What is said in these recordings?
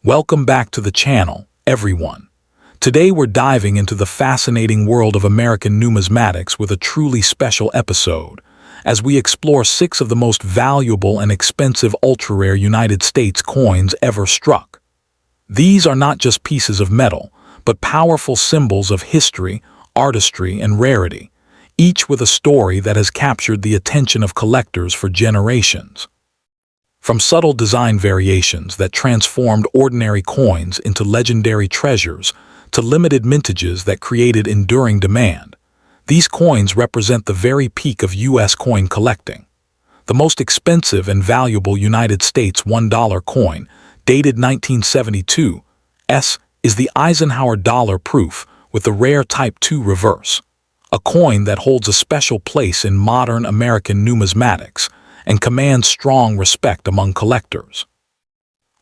Welcome back to the channel, everyone. Today we're diving into the fascinating world of American numismatics with a truly special episode, as we explore 6 of the most valuable and expensive ultra-rare United States coins ever struck. These are not just pieces of metal, but powerful symbols of history, artistry, and rarity, each with a story that has captured the attention of collectors for generations. From subtle design variations that transformed ordinary coins into legendary treasures to limited mintages that created enduring demand, these coins represent the very peak of U.S. coin collecting. The most expensive and valuable United States $1 coin, dated 1972, is the Eisenhower dollar proof with the rare Type II reverse, a coin that holds a special place in modern American numismatics and commands strong respect among collectors.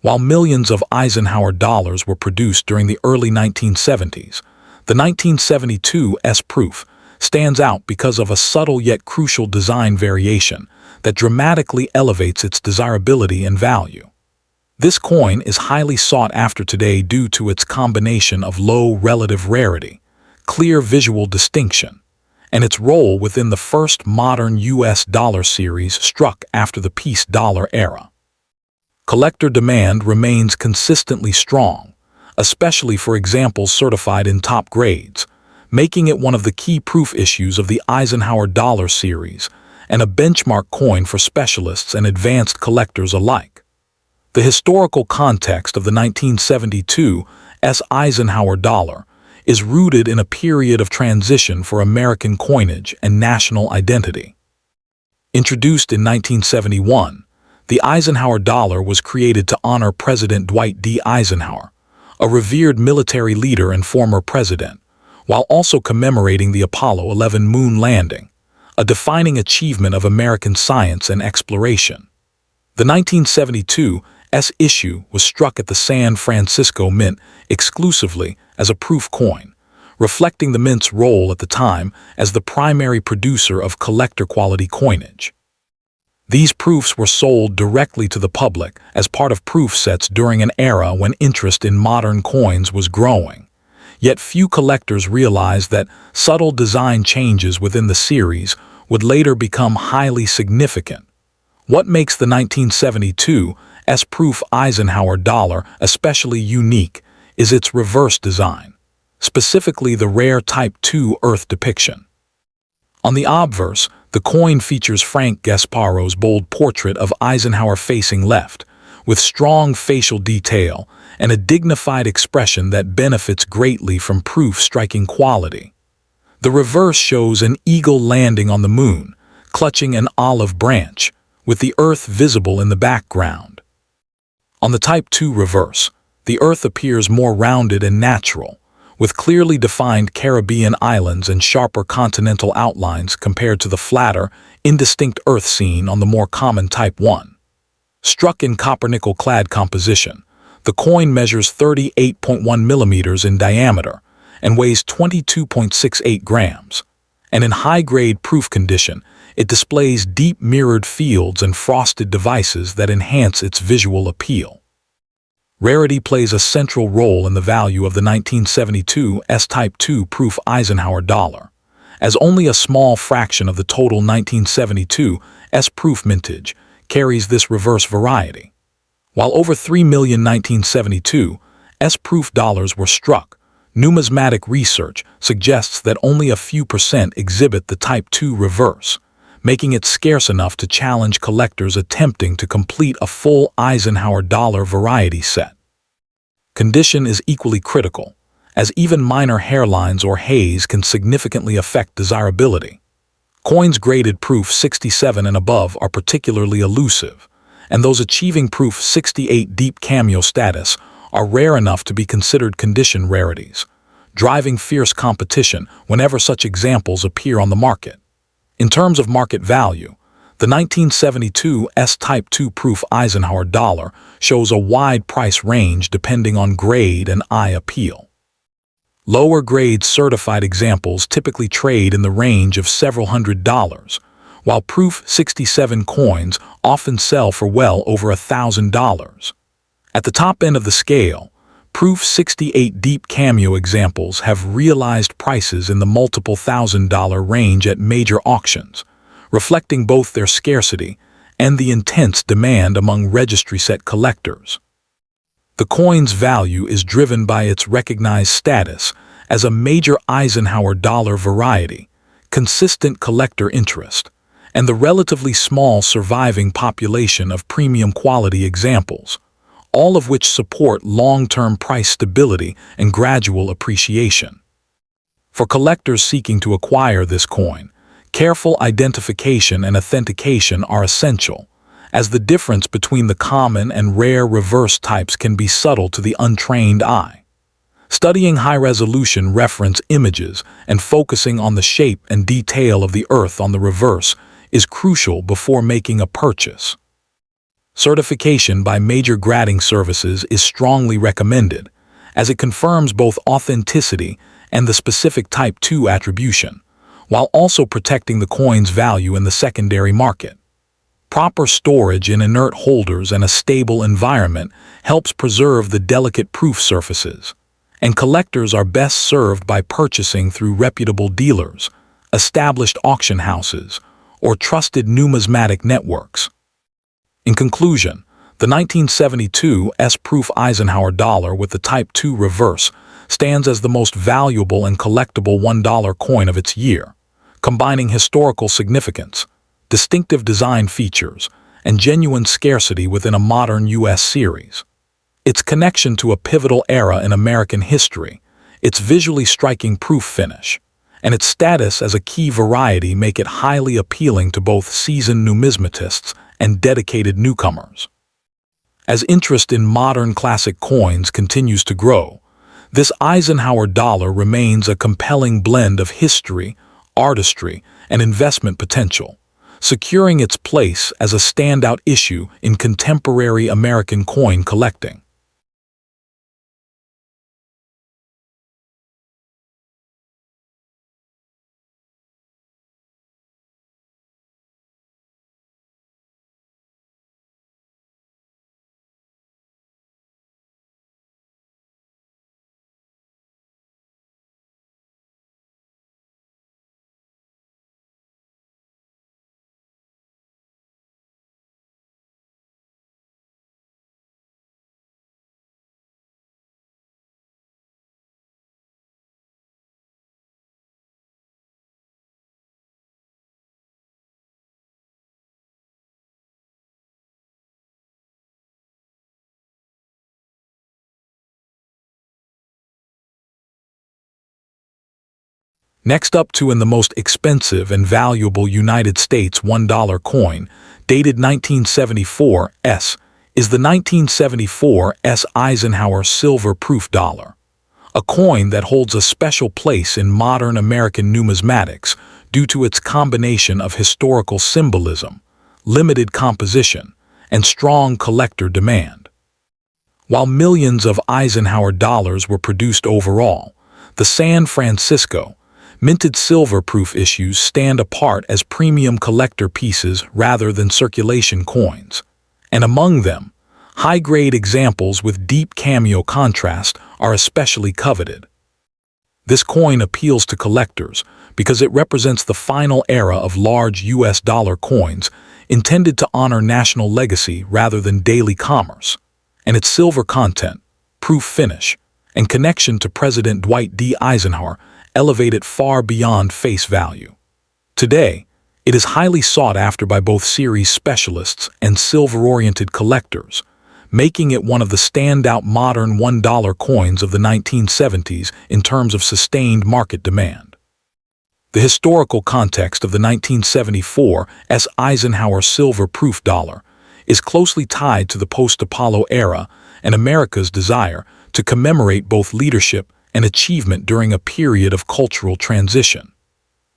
While millions of Eisenhower dollars were produced during the early 1970s, the 1972 proof stands out because of a subtle yet crucial design variation that dramatically elevates its desirability and value. This coin is highly sought after today due to its combination of low relative rarity, clear visual distinction, and its role within the first modern U.S. dollar series struck after the peace dollar era. Collector demand remains consistently strong, especially for examples certified in top grades, making it one of the key proof issues of the Eisenhower dollar series and a benchmark coin for specialists and advanced collectors alike. The historical context of the 1972 Eisenhower dollar is rooted in a period of transition for American coinage and national identity. Introduced in 1971, the Eisenhower dollar was created to honor President Dwight D. Eisenhower, a revered military leader and former president, while also commemorating the Apollo 11 moon landing, a defining achievement of American science and exploration. The 1972 issue was struck at the San Francisco Mint exclusively as a proof coin, reflecting the Mint's role at the time as the primary producer of collector-quality coinage. These proofs were sold directly to the public as part of proof sets during an era when interest in modern coins was growing. Yet few collectors realized that subtle design changes within the series would later become highly significant. What makes the 1972 proof Eisenhower dollar especially unique is its reverse design, specifically the rare Type II Earth depiction. On the obverse, the coin features Frank Gasparo's bold portrait of Eisenhower facing left, with strong facial detail and a dignified expression that benefits greatly from proof striking quality. The reverse shows an eagle landing on the moon, clutching an olive branch, with the Earth visible in the background. On the Type II reverse, the Earth appears more rounded and natural, with clearly defined Caribbean islands and sharper continental outlines compared to the flatter, indistinct Earth seen on the more common Type I. Struck in copper-nickel-clad composition, the coin measures 38.1 millimeters in diameter and weighs 22.68 grams, and in high-grade proof condition, it displays deep mirrored fields and frosted devices that enhance its visual appeal. Rarity plays a central role in the value of the 1972 Type II proof Eisenhower dollar, as only a small fraction of the total 1972 proof mintage carries this reverse variety. While over 3 million 1972 proof dollars were struck, numismatic research suggests that only a few % exhibit the Type II reverse, making it scarce enough to challenge collectors attempting to complete a full Eisenhower dollar variety set. Condition is equally critical, as even minor hairlines or haze can significantly affect desirability. Coins graded proof 67 and above are particularly elusive, and those achieving proof 68 deep cameo status are rare enough to be considered condition rarities, driving fierce competition whenever such examples appear on the market. In terms of market value, the 1972 Type II proof Eisenhower dollar shows a wide price range depending on grade and eye appeal. Lower grade certified examples typically trade in the range of several $100s, while proof 67 coins often sell for well over $1,000. At the top end of the scale, Proof 68 deep cameo examples have realized prices in the multiple $1,000 range at major auctions, reflecting both their scarcity and the intense demand among registry-set collectors. The coin's value is driven by its recognized status as a major Eisenhower dollar variety, consistent collector interest, and the relatively small surviving population of premium quality examples, all of which support long-term price stability and gradual appreciation. For collectors seeking to acquire this coin, careful identification and authentication are essential, as the difference between the common and rare reverse types can be subtle to the untrained eye. Studying high-resolution reference images and focusing on the shape and detail of the earth on the reverse is crucial before making a purchase. Certification by major grading services is strongly recommended, as it confirms both authenticity and the specific Type 2 attribution, while also protecting the coin's value in the secondary market. Proper storage in inert holders and a stable environment helps preserve the delicate proof surfaces, and collectors are best served by purchasing through reputable dealers, established auction houses, or trusted numismatic networks. In conclusion, the 1972 S-proof Eisenhower dollar with the Type 2 reverse stands as the most valuable and collectible $1 coin of its year, combining historical significance, distinctive design features, and genuine scarcity within a modern U.S. series. Its connection to a pivotal era in American history, its visually striking proof finish, and its status as a key variety make it highly appealing to both seasoned numismatists and dedicated newcomers. As interest in modern classic coins continues to grow, this Eisenhower dollar remains a compelling blend of history, artistry, and investment potential, securing its place as a standout issue in contemporary American coin collecting. Next up in the most expensive and valuable United States $1 coin, dated 1974 S, is the 1974 S Eisenhower Silver Proof Dollar, a coin that holds a special place in modern American numismatics due to its combination of historical symbolism, limited composition, and strong collector demand. While millions of Eisenhower dollars were produced overall, the San Francisco minted silver proof issues stand apart as premium collector pieces rather than circulation coins, and among them, high-grade examples with deep cameo contrast are especially coveted. This coin appeals to collectors because it represents the final era of large U.S. dollar coins intended to honor national legacy rather than daily commerce, and its silver content, proof finish, and connection to President Dwight D. Eisenhower elevate it far beyond face value. Today, it is highly sought after by both series specialists and silver-oriented collectors, making it one of the standout modern $1 coins of the 1970s in terms of sustained market demand. The historical context of the 1974 S. Eisenhower Silver Proof Dollar is closely tied to the post-Apollo era and America's desire to commemorate both leadership and achievement during a period of cultural transition.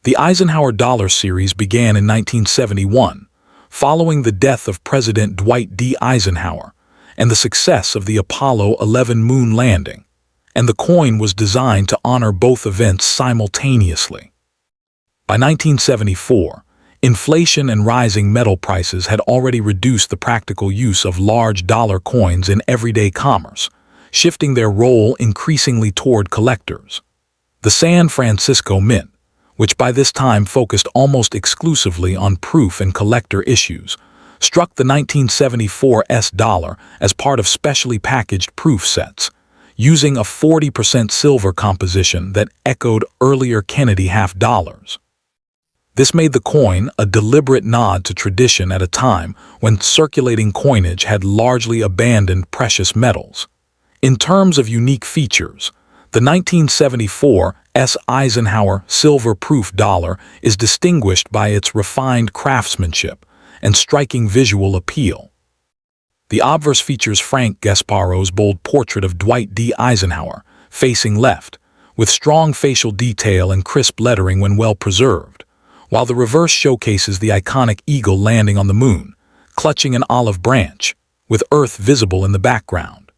The Eisenhower Dollar series began in 1971, following the death of President Dwight D. Eisenhower and the success of the Apollo 11 moon landing, and the coin was designed to honor both events simultaneously. By 1974, Inflation and rising metal prices had already reduced the practical use of large dollar coins in everyday commerce, shifting their role increasingly toward collectors. The San Francisco Mint, which by this time focused almost exclusively on proof and collector issues, struck the 1974 US dollar as part of specially packaged proof sets, using a 40% silver composition that echoed earlier Kennedy half dollars. This made the coin a deliberate nod to tradition at a time when circulating coinage had largely abandoned precious metals. In terms of unique features, the 1974 S. Eisenhower silver-proof dollar is distinguished by its refined craftsmanship and striking visual appeal. The obverse features Frank Gasparo's bold portrait of Dwight D. Eisenhower, facing left, with strong facial detail and crisp lettering when well preserved, while the reverse showcases the iconic eagle landing on the moon, clutching an olive branch, with Earth visible in the background.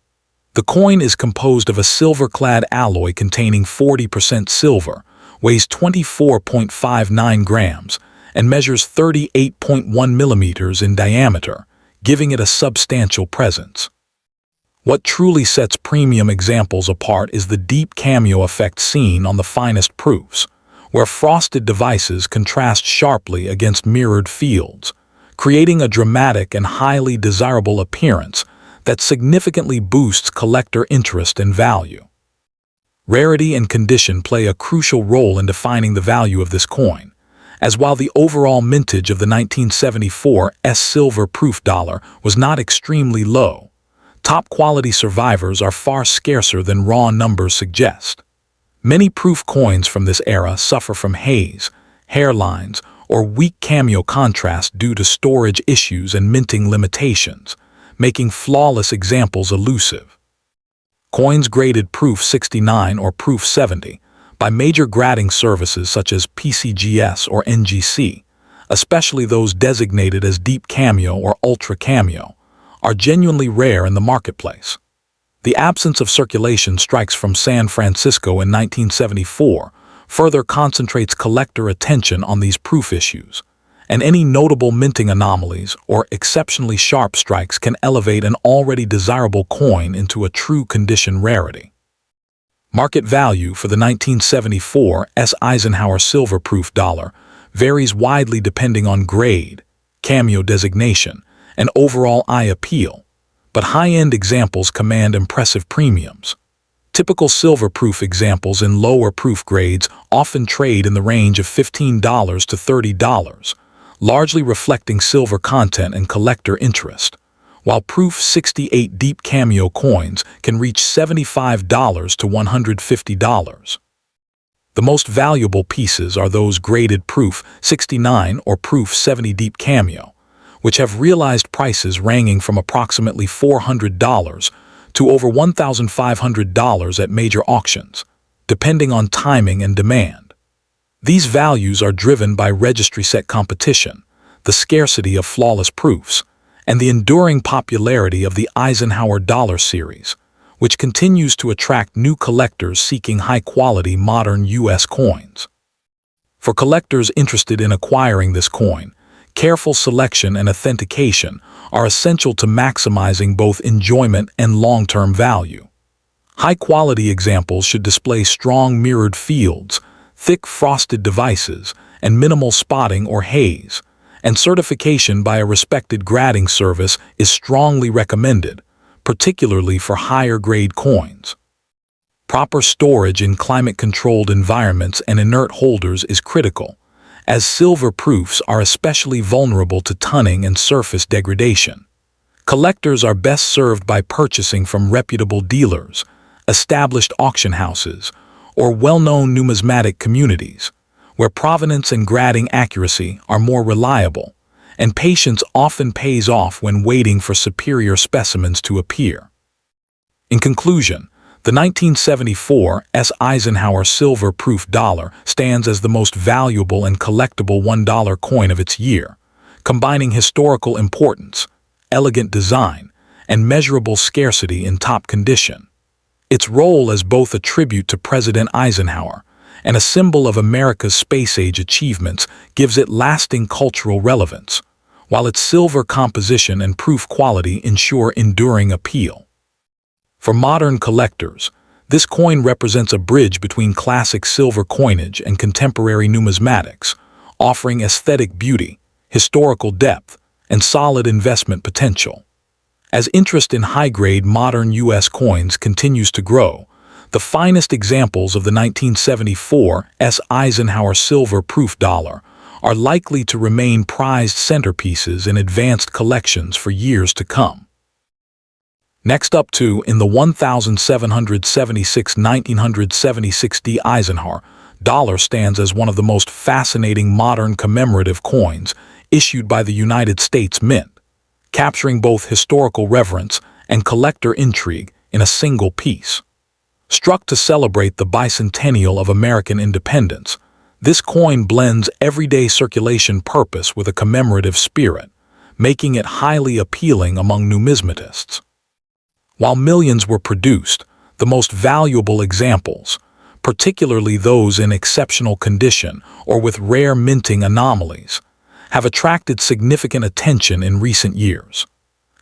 The coin is composed of a silver-clad alloy containing 40% silver, weighs 24.59 grams, and measures 38.1 millimeters in diameter, giving it a substantial presence. What truly sets premium examples apart is the deep cameo effect seen on the finest proofs, where frosted devices contrast sharply against mirrored fields, creating a dramatic and highly desirable appearance that significantly boosts collector interest and value. Rarity and condition play a crucial role in defining the value of this coin, as while the overall mintage of the 1974 S silver-proof dollar was not extremely low, top-quality survivors are far scarcer than raw numbers suggest. Many proof coins from this era suffer from haze, hairlines, or weak cameo contrast due to storage issues and minting limitations, making flawless examples elusive. Coins graded Proof 69 or Proof 70 by major grading services such as PCGS or NGC, especially those designated as Deep Cameo or Ultra Cameo, are genuinely rare in the marketplace. The absence of circulation strikes from San Francisco in 1974 further concentrates collector attention on these proof issues, and any notable minting anomalies or exceptionally sharp strikes can elevate an already desirable coin into a true condition rarity. Market value for the 1974 S. Eisenhower silver-proof dollar varies widely depending on grade, cameo designation, and overall eye appeal, but high-end examples command impressive premiums. Typical silver-proof examples in lower proof grades often trade in the range of $15 to $30, largely reflecting silver content and collector interest, while Proof 68 Deep Cameo coins can reach $75 to $150. The most valuable pieces are those graded Proof 69 or Proof 70 Deep Cameo, which have realized prices ranging from approximately $400 to over $1,500 at major auctions, depending on timing and demand. These values are driven by registry-set competition, the scarcity of flawless proofs, and the enduring popularity of the Eisenhower dollar series, which continues to attract new collectors seeking high-quality modern U.S. coins. For collectors interested in acquiring this coin, careful selection and authentication are essential to maximizing both enjoyment and long-term value. High-quality examples should display strong mirrored fields, thick frosted devices, and minimal spotting or haze, and certification by a respected grading service is strongly recommended, particularly for higher-grade coins. Proper storage in climate-controlled environments and inert holders is critical, as silver proofs are especially vulnerable to tunning and surface degradation. Collectors are best served by purchasing from reputable dealers, established auction houses, or well-known numismatic communities, where provenance and grading accuracy are more reliable, and patience often pays off when waiting for superior specimens to appear. In conclusion, the 1974 S. Eisenhower silver-proof dollar stands as the most valuable and collectible $1 coin of its year, combining historical importance, elegant design, and measurable scarcity in top condition. Its role as both a tribute to President Eisenhower and a symbol of America's space-age achievements, gives it lasting cultural relevance, while its silver composition and proof quality ensure enduring appeal. For modern collectors, this coin represents a bridge between classic silver coinage and contemporary numismatics, offering aesthetic beauty, historical depth, and solid investment potential. As interest in high-grade modern U.S. coins continues to grow, the finest examples of the 1974 Eisenhower silver proof dollar are likely to remain prized centerpieces in advanced collections for years to come. Next up in the 1776 1976 Eisenhower dollar stands as one of the most fascinating modern commemorative coins issued by the United States Mint, capturing both historical reverence and collector intrigue in a single piece. Struck to celebrate the bicentennial of American independence, this coin blends everyday circulation purpose with a commemorative spirit, making it highly appealing among numismatists. While millions were produced, the most valuable examples, particularly those in exceptional condition or with rare minting anomalies, have attracted significant attention in recent years.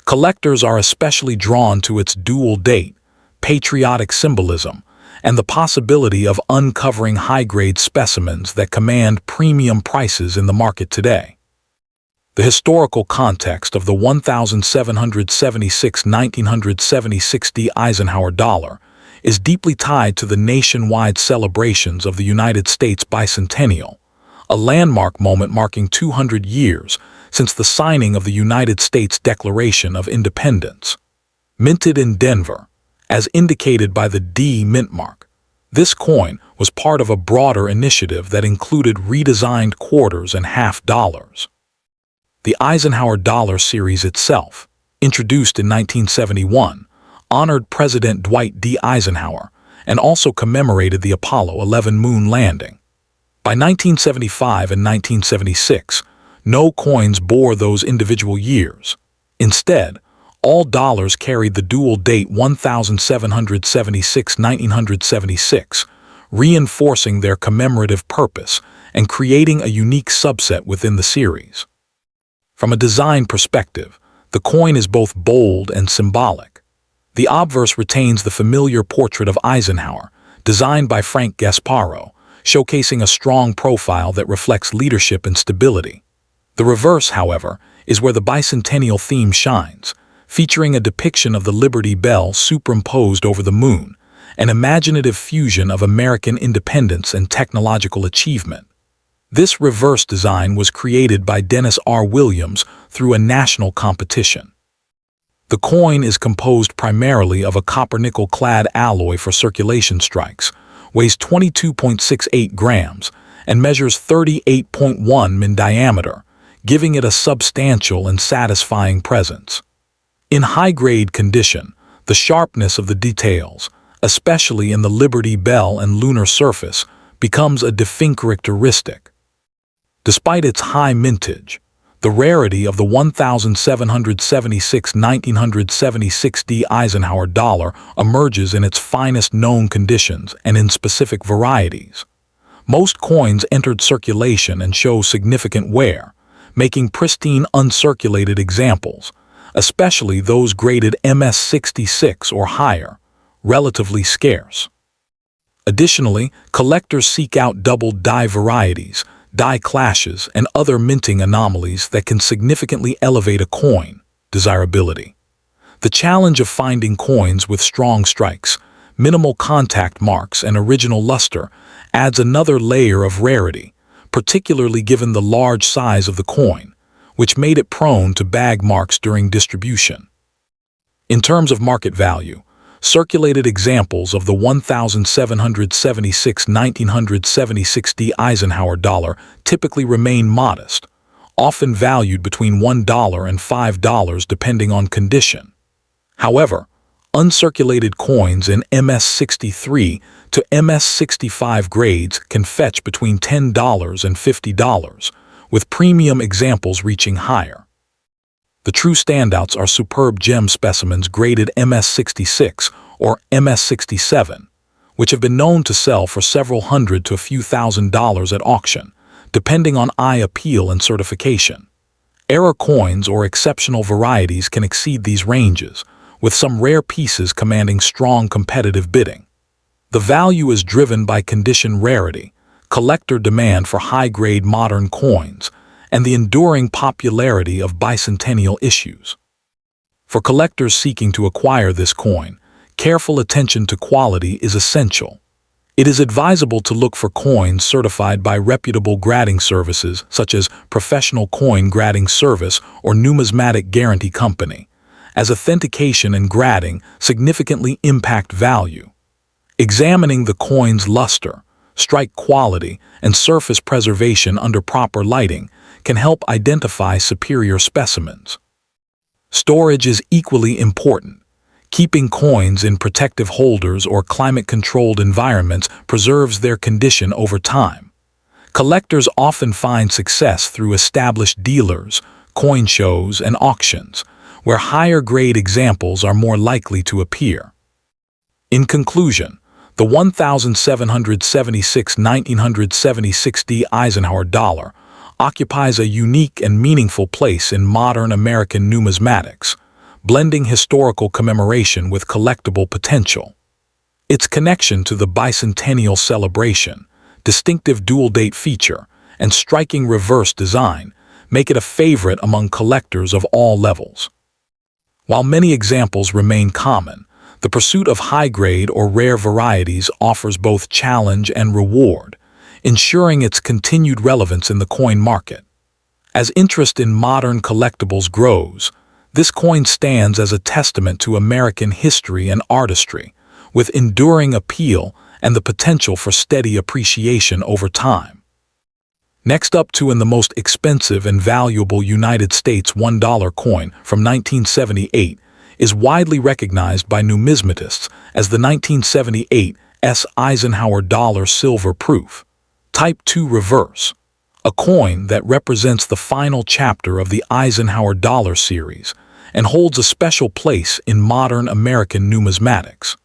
Collectors are especially drawn to its dual date, patriotic symbolism, and the possibility of uncovering high-grade specimens that command premium prices in the market today. The historical context of the 1776 1976 Eisenhower dollar is deeply tied to the nationwide celebrations of the United States bicentennial, a landmark moment marking 200 years since the signing of the United States Declaration of Independence. Minted in Denver, as indicated by the D mint mark, this coin was part of a broader initiative that included redesigned quarters and half dollars. The Eisenhower dollar series itself, introduced in 1971, honored President Dwight D. Eisenhower and also commemorated the Apollo 11 moon landing. By 1975 and 1976, no coins bore those individual years. Instead, all dollars carried the dual date 1776 1976, reinforcing their commemorative purpose and creating a unique subset within the series. From a design perspective, the coin is both bold and symbolic. The obverse retains the familiar portrait of Eisenhower, designed by Frank Gasparo, showcasing a strong profile that reflects leadership and stability. The reverse, however, is where the bicentennial theme shines, featuring a depiction of the Liberty Bell superimposed over the moon, an imaginative fusion of American independence and technological achievement. This reverse design was created by Dennis R. Williams through a national competition. The coin is composed primarily of a copper-nickel-clad alloy for circulation strikes, weighs 22.68 grams, and measures 38.1 in diameter, giving it a substantial and satisfying presence. In high-grade condition, the sharpness of the details, especially in the Liberty Bell and lunar surface, becomes a distinct characteristic. Despite its high mintage, the rarity of the 1776 1976 Eisenhower dollar emerges in its finest known conditions and in specific varieties. Most coins entered circulation and show significant wear, making pristine uncirculated examples, especially those graded MS66 or higher, relatively scarce. Additionally, collectors seek out double die varieties, die clashes, and other minting anomalies that can significantly elevate a coin desirability. The challenge of finding coins with strong strikes, minimal contact marks, and original luster adds another layer of rarity, particularly given the large size of the coin, which made it prone to bag marks during distribution. In terms of market value, circulated examples of the 1776 1976 Eisenhower dollar typically remain modest, often valued between $1 and $5 depending on condition. However, uncirculated coins in MS63 to MS65 grades can fetch between $10 and $50, with premium examples reaching higher. The true standouts are superb gem specimens graded MS66 or MS67, which have been known to sell for several hundred to a few $1,000s at auction, depending on eye appeal and certification. Error coins or exceptional varieties can exceed these ranges, with some rare pieces commanding strong competitive bidding. The value is driven by condition rarity, collector demand for high-grade modern coins, and the enduring popularity of bicentennial issues. For collectors seeking to acquire this coin, careful attention to quality is essential. It is advisable to look for coins certified by reputable grading services such as Professional Coin Grading Service or Numismatic Guarantee Company, as authentication and grading significantly impact value. Examining the coin's luster, strike quality, and surface preservation under proper lighting can help identify superior specimens. Storage is equally important. Keeping coins in protective holders or climate-controlled environments preserves their condition over time. Collectors often find success through established dealers, coin shows, and auctions, where higher-grade examples are more likely to appear. In conclusion, the 1776 1976 Eisenhower dollar occupies a unique and meaningful place in modern American numismatics, blending historical commemoration with collectible potential. Its connection to the bicentennial celebration, distinctive dual-date feature, and striking reverse design make it a favorite among collectors of all levels. While many examples remain common, the pursuit of high-grade or rare varieties offers both challenge and reward, ensuring its continued relevance in the coin market. As interest in modern collectibles grows, this coin stands as a testament to American history and artistry, with enduring appeal and the potential for steady appreciation over time. Next up in the most expensive and valuable United States $1 coin from 1978 is widely recognized by numismatists as the 1978 Eisenhower Dollar Silver Proof, Type II Reverse, a coin that represents the final chapter of the Eisenhower Dollar series and holds a special place in modern American numismatics.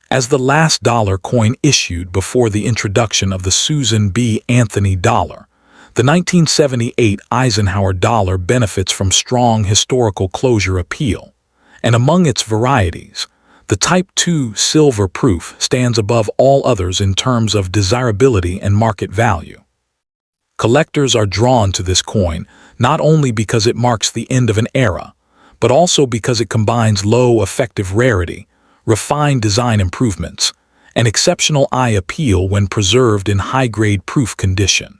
As the last dollar coin issued before the introduction of the Susan B. Anthony dollar, the 1978 Eisenhower dollar benefits from strong historical closure appeal, and among its varieties, the Type II Silver Proof stands above all others in terms of desirability and market value. Collectors are drawn to this coin not only because it marks the end of an era, but also because it combines low effective rarity, refined design improvements, and exceptional eye appeal when preserved in high-grade proof condition.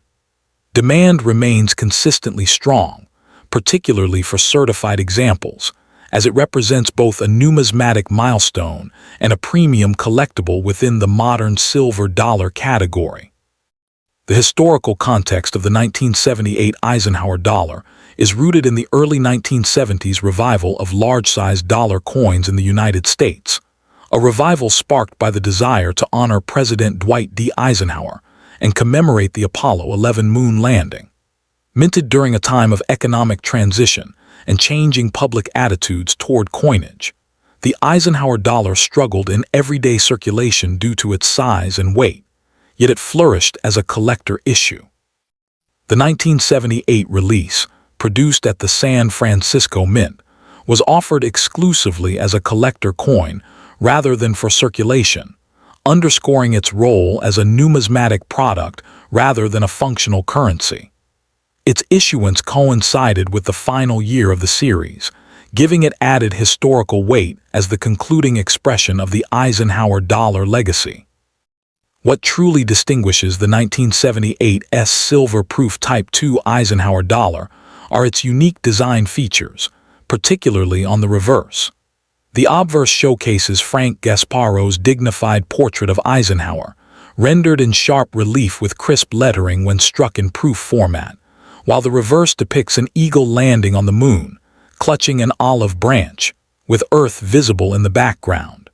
Demand remains consistently strong, particularly for certified examples, as it represents both a numismatic milestone and a premium collectible within the modern silver dollar category. The historical context of the 1978 Eisenhower dollar is rooted in the early 1970s revival of large-sized dollar coins in the United States, a revival sparked by the desire to honor President Dwight D. Eisenhower and commemorate the Apollo 11 moon landing. Minted during a time of economic transition and changing public attitudes toward coinage, the Eisenhower dollar struggled in everyday circulation due to its size and weight, yet it flourished as a collector issue. The 1978 release, produced at the San Francisco Mint, was offered exclusively as a collector coin rather than for circulation, underscoring its role as a numismatic product rather than a functional currency. Its issuance coincided with the final year of the series, giving it added historical weight as the concluding expression of the Eisenhower dollar legacy. What truly distinguishes the 1978 Silver Proof Type II Eisenhower dollar are its unique design features, particularly on the reverse. The obverse showcases Frank Gasparo's dignified portrait of Eisenhower, rendered in sharp relief with crisp lettering when struck in proof format, while the reverse depicts an eagle landing on the moon, clutching an olive branch, with Earth visible in the background.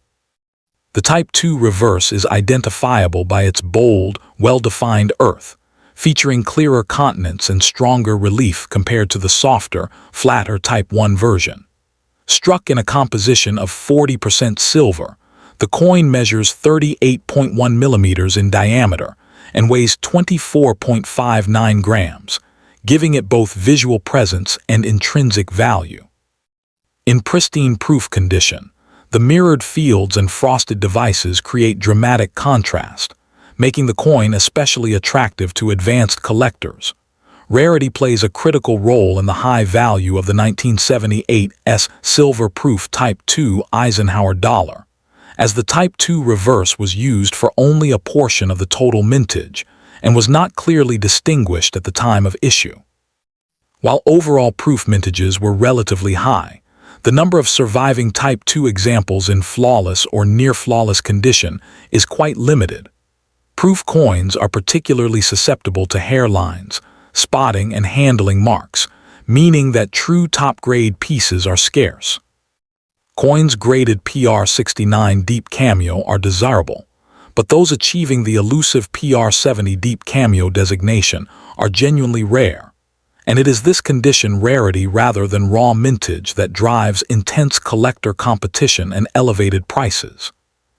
The Type II reverse is identifiable by its bold, well-defined Earth, featuring clearer continents and stronger relief compared to the softer, flatter Type I version. Struck in a composition of 40% silver, The coin measures 38.1 millimeters in diameter and weighs 24.59 grams, giving it both visual presence and intrinsic value. In pristine proof condition, the mirrored fields and frosted devices create dramatic contrast, making the coin especially attractive to advanced collectors. Rarity plays a critical role in the high value of the 1978's silver-proof Type II Eisenhower dollar, as the Type II reverse was used for only a portion of the total mintage and was not clearly distinguished at the time of issue. While overall proof mintages were relatively high, the number of surviving Type II examples in flawless or near-flawless condition is quite limited. Proof coins are particularly susceptible to hairlines, spotting, and handling marks, meaning that true top-grade pieces are scarce. Coins graded PR69 Deep Cameo are desirable, but those achieving the elusive PR70 Deep Cameo designation are genuinely rare, and it is this condition rarity rather than raw mintage that drives intense collector competition and elevated prices.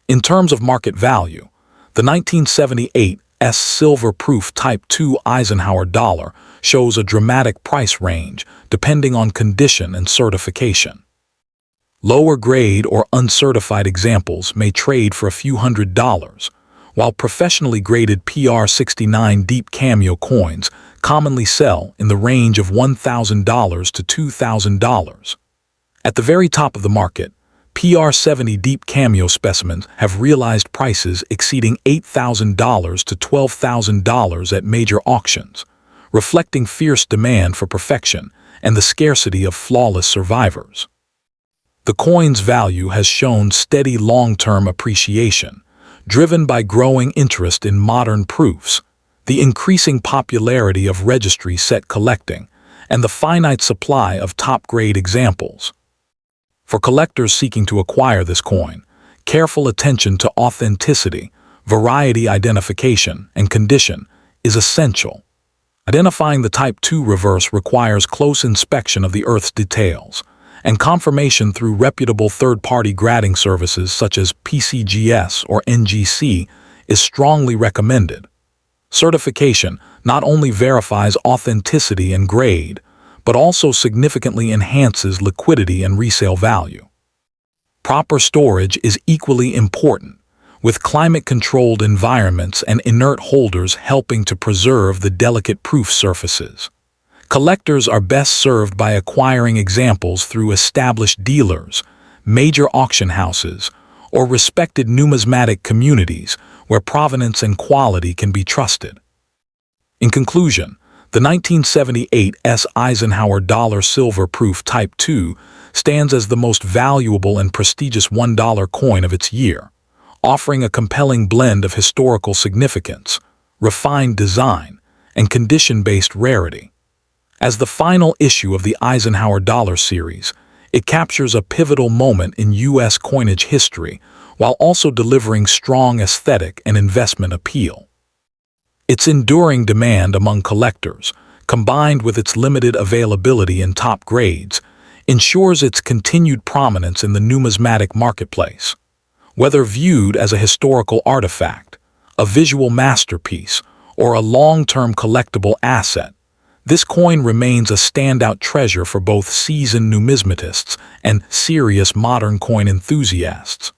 In terms of market value, the 1978's silver-proof Type II Eisenhower dollar shows a dramatic price range depending on condition and certification. Lower-grade or uncertified examples may trade for a few $100s, while professionally graded PR69 Deep Cameo coins commonly sell in the range of $1,000 to $2,000. At the very top of the market, PR70 Deep Cameo specimens have realized prices exceeding $8,000 to $12,000 at major auctions, reflecting fierce demand for perfection and the scarcity of flawless survivors. The coin's value has shown steady long-term appreciation, driven by growing interest in modern proofs, the increasing popularity of registry set collecting, and the finite supply of top-grade examples. For collectors seeking to acquire this coin, careful attention to authenticity, variety identification, and condition is essential. Identifying the Type II reverse requires close inspection of the Earth's details, and confirmation through reputable third-party grading services such as PCGS or NGC is strongly recommended. Certification not only verifies authenticity and grade, but also significantly enhances liquidity and resale value. Proper storage is equally important, with climate-controlled environments and inert holders helping to preserve the delicate proof surfaces. Collectors are best served by acquiring examples through established dealers, major auction houses, or respected numismatic communities where provenance and quality can be trusted. In conclusion, the 1978's Eisenhower dollar silver-proof Type II stands as the most valuable and prestigious $1 coin of its year, offering a compelling blend of historical significance, refined design, and condition-based rarity. As the final issue of the Eisenhower dollar series, it captures a pivotal moment in U.S. coinage history while also delivering strong aesthetic and investment appeal. Its enduring demand among collectors, combined with its limited availability in top grades, ensures its continued prominence in the numismatic marketplace. Whether viewed as a historical artifact, a visual masterpiece, or a long-term collectible asset, this coin remains a standout treasure for both seasoned numismatists and serious modern coin enthusiasts.